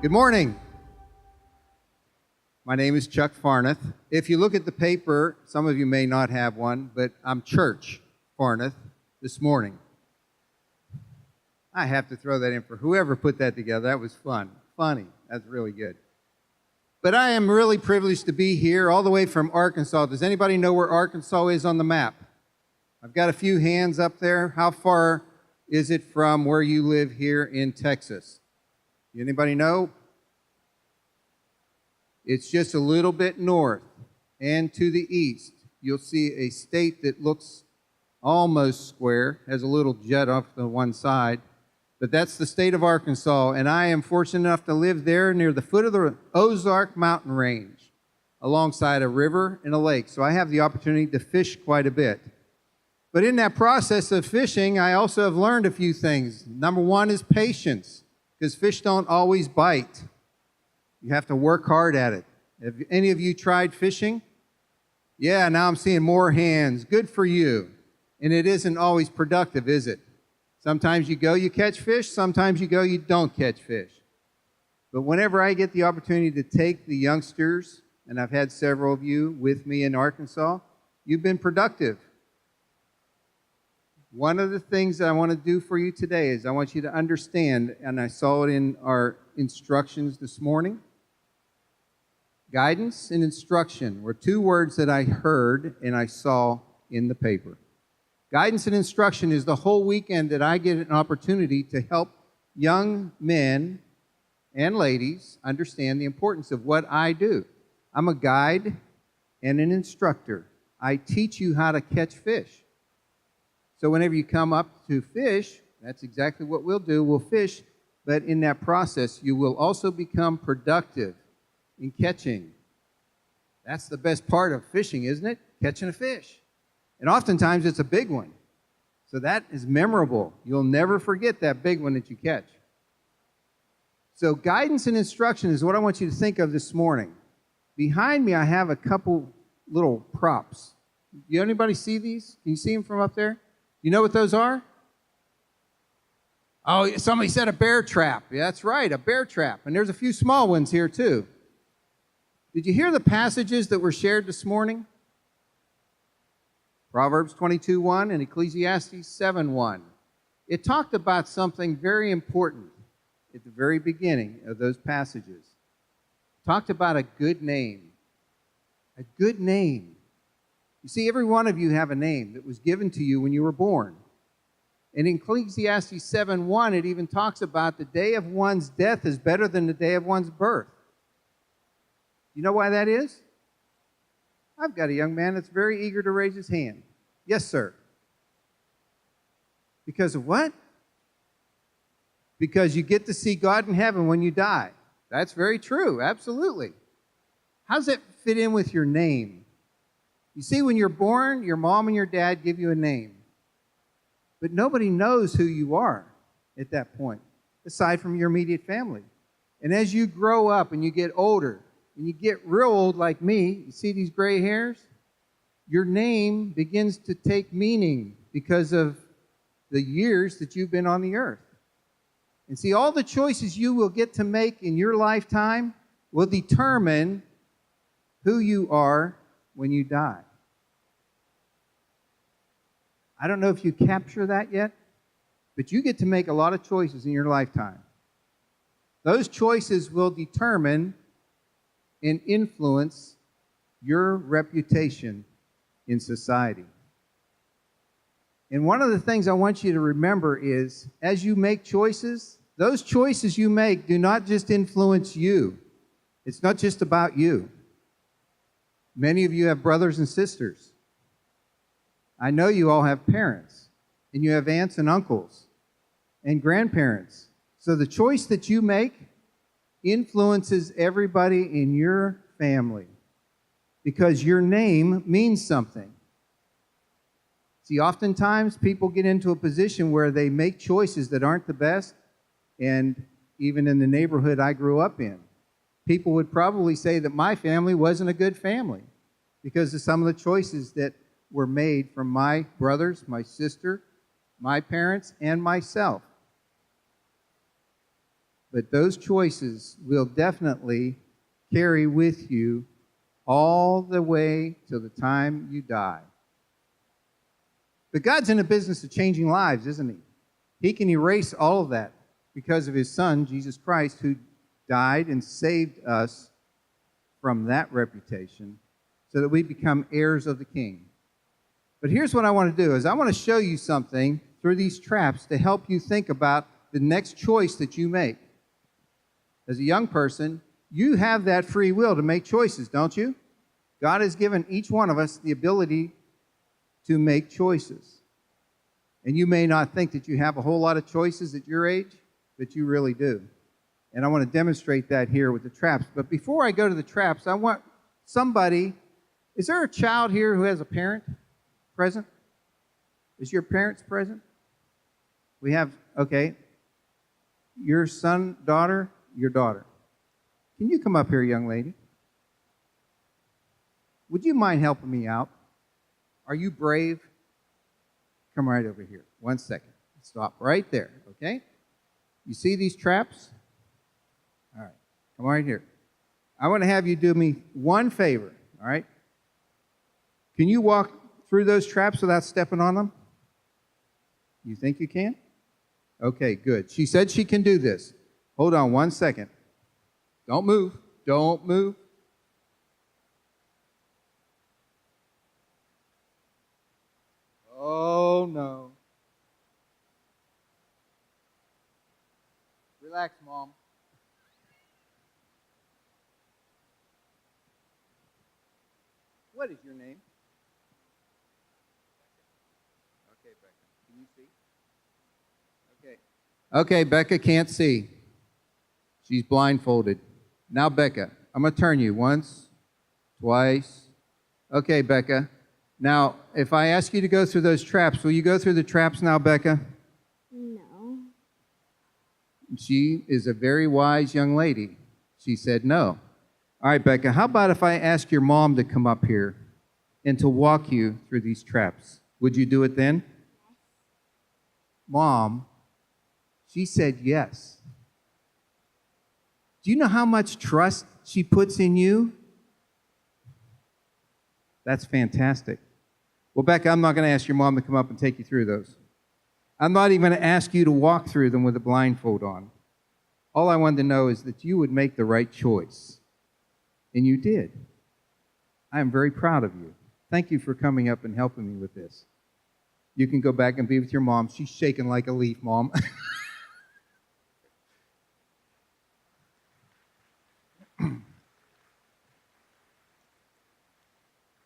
Good morning. My name is Chuck Farneth. If you look at the paper, some of you may not have one, but I'm Church Farneth this morning. I have to throw that in for whoever put that together. That was fun. Funny. That's really good. But I am really privileged to be here all the way from Arkansas. Does anybody know where Arkansas is on the map? I've got a few hands up there. How far is it from where you live here in Texas? Anybody know? It's just a little bit north and to the east. You'll see a state that looks almost square, has a little jet off to one side, but that's the state of Arkansas, and I am fortunate enough to live there near the foot of the Ozark mountain range, alongside a river and a lake, so I have the opportunity to fish quite a bit. But in that process of fishing, I also have learned a few things. Number one is patience, because fish don't always bite. You have to work hard at it. Have any of you tried fishing? Yeah, now I'm seeing more hands. Good for you. And it isn't always productive, is it? Sometimes you go, you catch fish. Sometimes you go, you don't catch fish. But whenever I get the opportunity to take the youngsters, and I've had several of you with me in Arkansas, you've been productive. One of the things that I want to do for you today is I want you to understand, and I saw it in our instructions this morning, guidance and instruction were two words that I heard and I saw in the paper. Guidance and instruction is the whole weekend that I get an opportunity to help young men and ladies understand the importance of what I do. I'm a guide and an instructor. I teach you how to catch fish. So whenever you come up to fish, that's exactly what we'll do. We'll fish, but in that process, you will also become productive in catching. That's the best part of fishing, isn't it? Catching a fish. And oftentimes it's a big one. So that is memorable. You'll never forget that big one that you catch. So guidance and instruction is what I want you to think of this morning. Behind me, I have a couple little props. Do anybody see these? Can you see them from up there? You know what those are? Oh, somebody said a bear trap. Yeah, that's right, a bear trap. And there's a few small ones here too. Did you hear the passages that were shared this morning? Proverbs 22:1 and Ecclesiastes 7:1. It talked about something very important at the very beginning of those passages. It talked about a good name. A good name. You see, every one of you have a name that was given to you when you were born. And in Ecclesiastes 7:1, it even talks about the day of one's death is better than the day of one's birth. You know why that is? I've got a young man that's very eager to raise his hand. Yes, sir. Because of what? Because you get to see God in heaven when you die. That's very true, absolutely. How does that fit in with your name? You see, when you're born, your mom and your dad give you a name. But nobody knows who you are at that point, aside from your immediate family. And as you grow up and you get older, and you get real old like me, you see these gray hairs? Your name begins to take meaning because of the years that you've been on the earth. And see, all the choices you will get to make in your lifetime will determine who you are when you die. I don't know if you capture that yet, but you get to make a lot of choices in your lifetime. Those choices will determine and influence your reputation in society. And one of the things I want you to remember is, as you make choices, those choices you make do not just influence you. It's not just about you. Many of you have brothers and sisters. I know you all have parents, and you have aunts and uncles and grandparents. So the choice that you make influences everybody in your family because your name means something. See, oftentimes people get into a position where they make choices that aren't the best, and even in the neighborhood I grew up in, people would probably say that my family wasn't a good family because of some of the choices that were made from my brothers, my sister, my parents, and myself. but those choices will definitely carry with you all the way to the time you die. But God's in the business of changing lives, isn't he? He can erase all of that because of his Son, Jesus Christ, who died and saved us from that reputation so that we become heirs of the King. But here's what I want to do, is I want to show you something through these traps to help you think about the next choice that you make. As a young person, you have that free will to make choices, don't you? God has given each one of us the ability to make choices. And you may not think that you have a whole lot of choices at your age, but you really do. And I want to demonstrate that here with the traps. But before I go to the traps, I want somebody, is there a child here who has a parent present? Is your parents present? We have, okay. Your son, daughter, your daughter. Can you come up here, young lady? Would you mind helping me out? Are you brave? Come right over here. 1 second. Stop right there, okay? You see these traps? All right. Come right here. I want to have you do me one favor, all right? Can you walk through those traps without stepping on them? You think you can? Okay, good. She said she can do this. Hold on 1 second. Don't move. Don't move. Oh, no. Relax, Mom. What is your name? Okay, Becca. Can you see? Okay. Okay, Becca can't see. She's blindfolded. Now, Becca, I'm going to turn you once, twice. Okay, Becca. Now, if I ask you to go through those traps, will you go through the traps now, Becca? No. She is a very wise young lady. She said no. All right, Becca, how about if I ask your mom to come up here and to walk you through these traps? Would you do it then? Mom, she said yes. Do you know how much trust she puts in you? That's fantastic. Well, Becca, I'm not going to ask your mom to come up and take you through those. I'm not even going to ask you to walk through them with a blindfold on. All I wanted to know is that you would make the right choice. And you did. I am very proud of you. Thank you for coming up and helping me with this. You can go back and be with your mom. She's shaking like a leaf, Mom.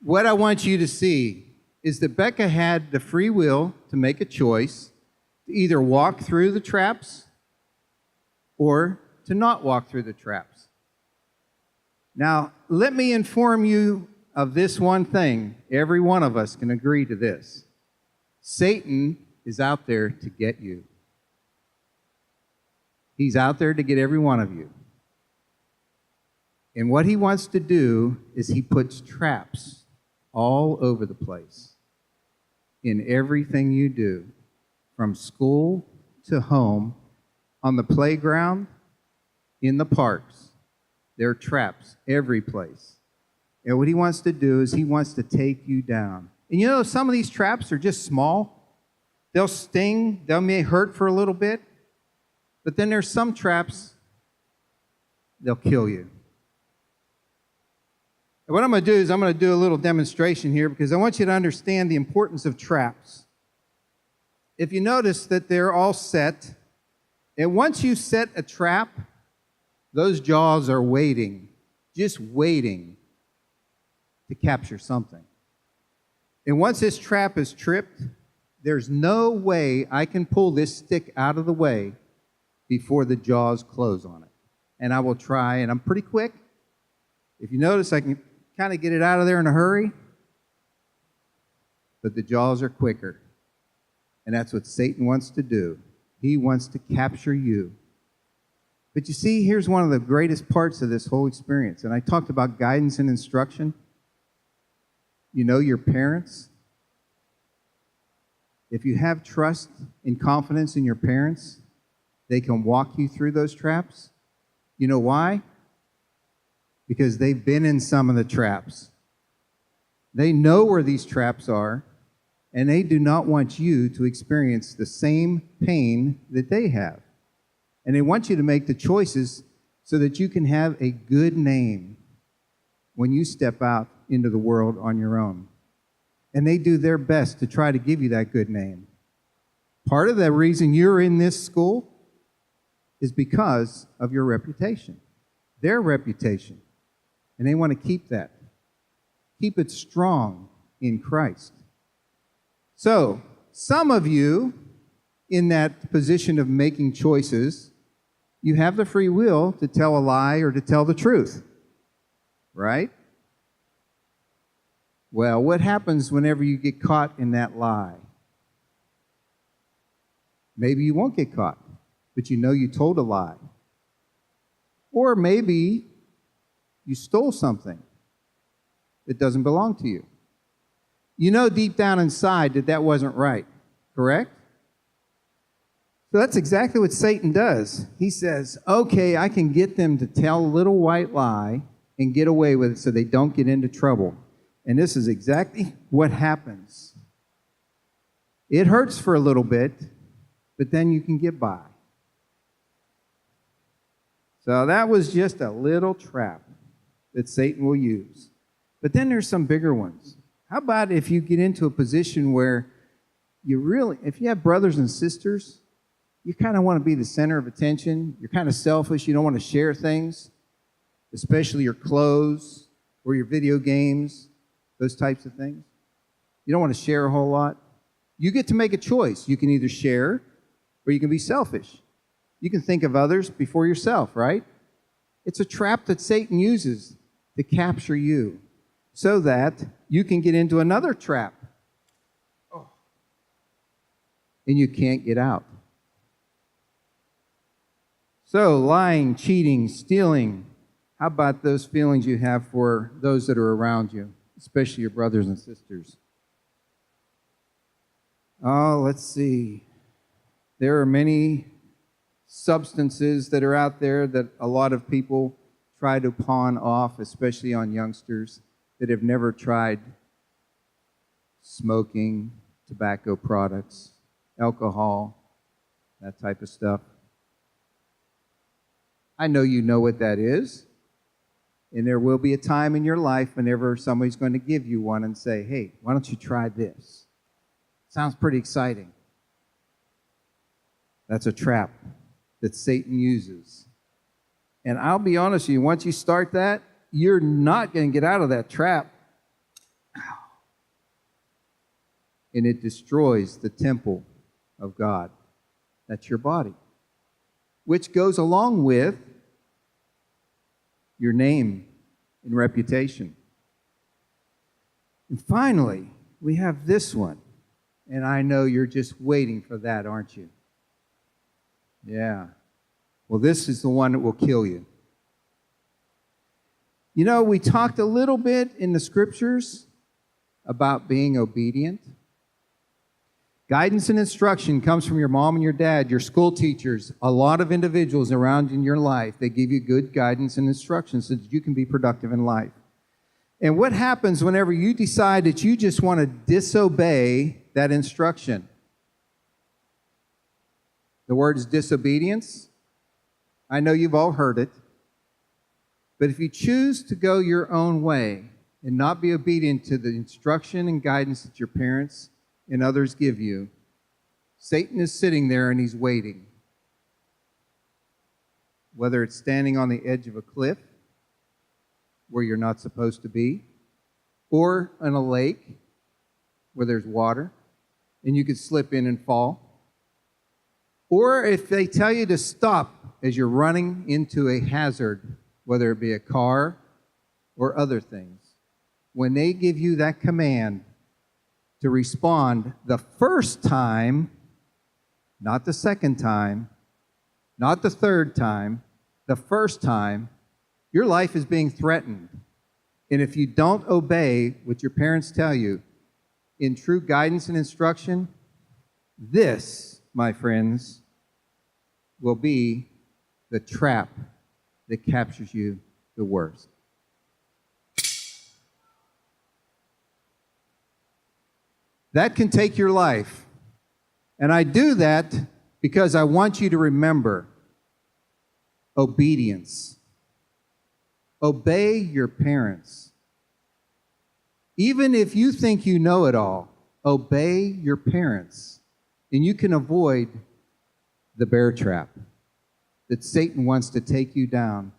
What I want you to see is that Becca had the free will to make a choice to either walk through the traps or to not walk through the traps. Now, let me inform you of this one thing. Every one of us can agree to this. Satan is out there to get you. He's out there to get every one of you. And what he wants to do is he puts traps all over the place in everything you do, from school to home, on the playground, in the parks. There are traps every place. And what he wants to do is he wants to take you down. And you know, some of these traps are just small. They'll sting, they may hurt for a little bit, but then there's some traps, they'll kill you. And what I'm going to do is I'm going to do a little demonstration here because I want you to understand the importance of traps. If you notice that they're all set, and once you set a trap, those jaws are waiting, just waiting to capture something. And once this trap is tripped, there's no way I can pull this stick out of the way before the jaws close on it. And I will try, and I'm pretty quick. If you notice, I can kind of get it out of there in a hurry, but the jaws are quicker. And that's what Satan wants to do. He wants to capture you. But you see, here's one of the greatest parts of this whole experience. And I talked about guidance and instruction. You know, your parents. If you have trust and confidence in your parents, They can walk you through those traps. You know why? Because they've been in some of the traps. They know where these traps are, and they do not want you to experience the same pain that they have. And they want you to make the choices so that you can have a good name when you step out into the world on your own. And they do their best to try to give you that good name. Part of the reason you're in this school is because of your reputation, their reputation. And they want to keep that. Keep it strong in Christ. So, some of you in that position of making choices, you have the free will to tell a lie or to tell the truth, right? Well, what happens whenever you get caught in that lie? Maybe you won't get caught, but you know you told a lie. Or maybe you stole something that doesn't belong to you. You know deep down inside that that wasn't right, correct? So that's exactly what Satan does. He says, okay, I can get them to tell a little white lie and get away with it so they don't get into trouble. And this is exactly what happens. It hurts for a little bit, but then you can get by. So that was just a little trap that Satan will use. But then there's some bigger ones. How about if you get into a position where if you have brothers and sisters, you kind of want to be the center of attention. You're kind of selfish. You don't want to share things, especially your clothes or your video games, those types of things. You don't want to share a whole lot. You get to make a choice. You can either share or you can be selfish. You can think of others before yourself, right? It's a trap that Satan uses to capture you so that you can get into another trap. And you can't get out. So, lying, cheating, stealing, how about those feelings you have for those that are around you, especially your brothers and sisters? Oh, let's see. There are many substances that are out there that a lot of people try to pawn off, especially on youngsters that have never tried smoking, tobacco products, alcohol, that type of stuff. I know you know what that is. And there will be a time in your life whenever somebody's going to give you one and say, hey, why don't you try this? Sounds pretty exciting. That's a trap that Satan uses. And I'll be honest with you, once you start that, you're not going to get out of that trap. And it destroys the temple of God. That's your body. Which goes along with your name and reputation. And finally, we have this one. And I know you're just waiting for that, aren't you? Yeah. Well, this is the one that will kill you. You know, we talked a little bit in the scriptures about being obedient. Guidance and instruction comes from your mom and your dad, your school teachers, a lot of individuals around in your life. They give you good guidance and instruction so that you can be productive in life. And what happens whenever you decide that you just want to disobey that instruction? The word is disobedience. I know you've all heard it. But if you choose to go your own way and not be obedient to the instruction and guidance that your parents and others give you, Satan is sitting there and he's waiting. Whether it's standing on the edge of a cliff where you're not supposed to be, or in a lake where there's water and you could slip in and fall. Or if they tell you to stop as you're running into a hazard, whether it be a car or other things, when they give you that command to respond the first time, not the second time, not the third time, the first time, your life is being threatened. And if you don't obey what your parents tell you in true guidance and instruction, this, my friends, will be the trap that captures you the worst. That can take your life. And I do that because I want you to remember obedience. Obey your parents. Even if you think you know it all, obey your parents. And you can avoid the bear trap that Satan wants to take you down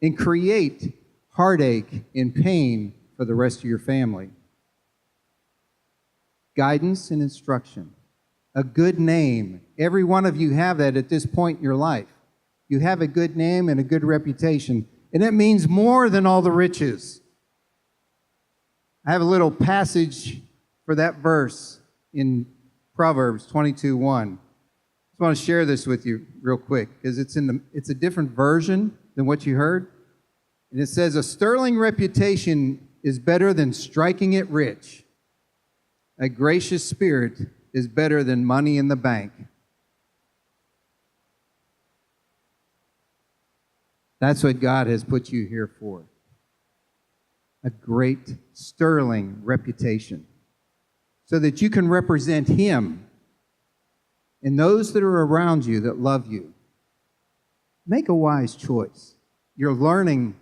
and create heartache and pain for the rest of your family. Guidance and instruction. A good name. Every one of you have that at this point in your life. You have a good name and a good reputation, and it means more than all the riches. I have a little passage for that verse in Proverbs 22:1. I just want to share this with you real quick because it's a different version than what you heard. And it says, "A sterling reputation is better than striking it rich. A gracious spirit is better than money in the bank." That's what God has put you here for. A great, sterling reputation. So that you can represent Him and those that are around you that love you. Make a wise choice. You're learning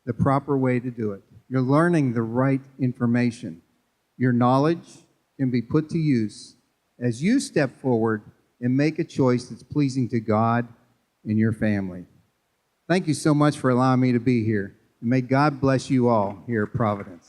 the proper way to do it. You're learning the right information. Your knowledge can be put to use as you step forward and make a choice that's pleasing to God and your family. Thank you so much for allowing me to be here. And may God bless you all here at Providence.